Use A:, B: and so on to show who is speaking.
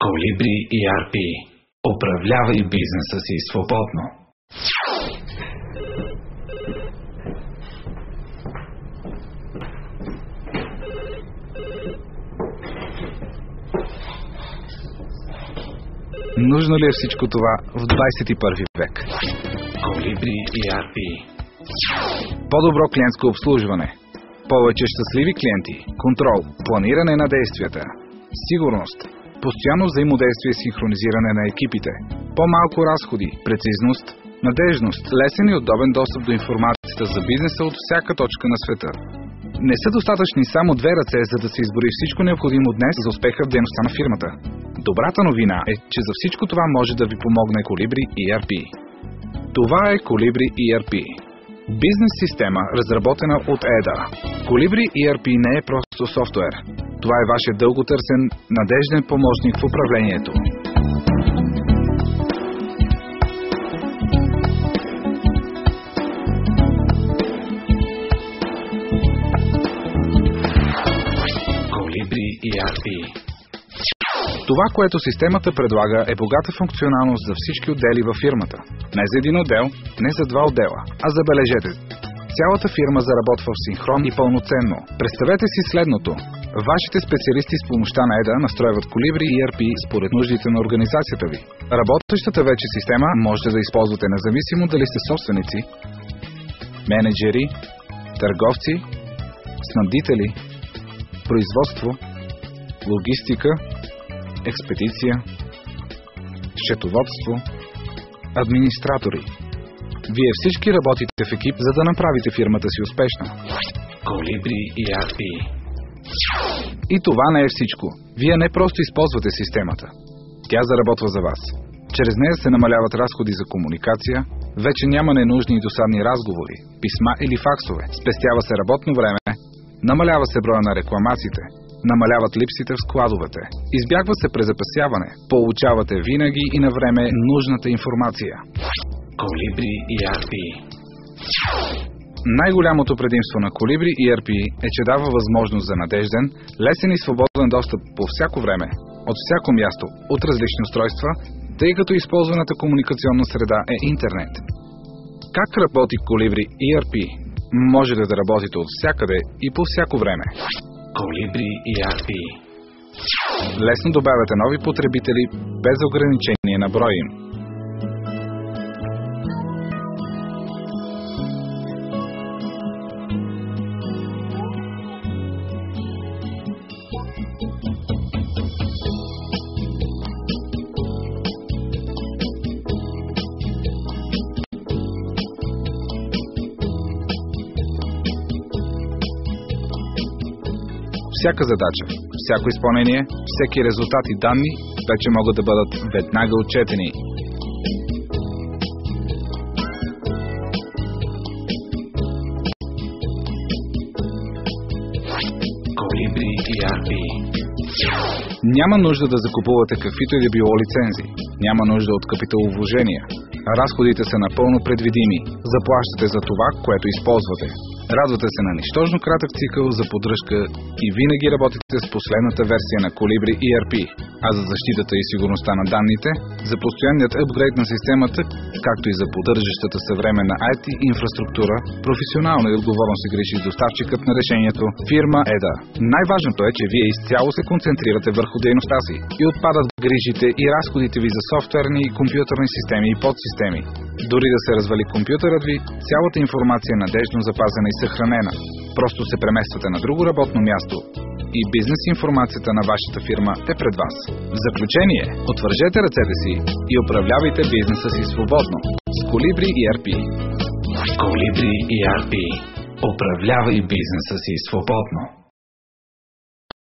A: Колибри ERP. Управлявай бизнеса си свободно.
B: Нужно ли е всичко това в 21 век?
A: Колибри ERP.
B: По-добро клиентско обслужване, повече щастливи клиенти, контрол, планиране на действията, сигурност, постоянно взаимодействие и синхронизиране на екипите, по-малко разходи, прецизност, надежност, лесен и удобен достъп до информацията за бизнеса от всяка точка на света. Не са достатъчни само две ръце, за да се избори всичко необходимо днес за успеха в дейността на фирмата. Добрата новина е, че за всичко това може да ви помогне Колибри ERP. Това е Колибри ERP. Бизнес система, разработена от EDA. Колибри ERP не е просто софтуер. Това е вашия дълготърсен, надежден помощник в управлението.
A: Колибри ERP.
B: Това, което системата предлага, е богата функционалност за всички отдели във фирмата. Не за един отдел, не за два отдела, а забележете. Цялата фирма заработва в синхрон и пълноценно. Представете си следното. Вашите специалисти с помощта на EDA настройват Колибри ERP според нуждите на организацията ви. Работещата вече система можете да използвате независимо дали сте собственици, менеджери, търговци, снабдители, производство, логистика, експедиция, счетоводство, администратори. Вие всички работите в екип, за да направите фирмата си успешна.
A: Колибри ERP.
B: И това не е всичко. Вие не просто използвате системата. Тя заработва за вас. Чрез нея се намаляват разходи за комуникация, вече няма ненужни и досадни разговори, писма или факсове, спестява се работно време, намалява се броя на рекламациите, намаляват липсите в складовете, избягва се презапасяване, получавате винаги и на време нужната информация.
A: Колибри ERP.
B: Най-голямото предимство на Колибри ERP е, че дава възможност за надежден, лесен и свободен достъп по всяко време, от всяко място, от различни устройства, тъй като използваната комуникационна среда е интернет. Как работи Колибри ERP? Можете да работите от всякъде и по всяко време.
A: Колибри ERP.
B: Лесно добавяте нови потребители без ограничение на броя им. Всяка задача, всяко изпълнение, всеки резултат и данни вече могат да бъдат веднага отчетени.
A: Колибри ERP.
B: Няма нужда да закупувате каквито и да било лицензи. Няма нужда от капиталовложения. Разходите са напълно предвидими. Заплащате за това, което използвате. Радвате се на нищожно кратък цикъл за поддръжка и винаги работите с последната версия на Колибри ERP, а за защитата и сигурността на данните, за постоянният апгрейд на системата, както и за поддържащата съвременна IT инфраструктура, професионална и отговорно се грижи доставчикът на решението, фирма EDA. Най-важното е, че вие изцяло се концентрирате върху дейността си и отпадат грижите и разходите ви за софтуерни и компютърни системи и подсистеми. Дори да се развали компютърът ви, цялата информация е надеждно запазена и съхранена. Просто се премествате на друго работно място и бизнес информацията на вашата фирма е пред вас. В заключение, отвържете ръцете си и управлявайте бизнеса си свободно с Колибри ERP.
A: Колибри ERP. Управлявай бизнеса си свободно.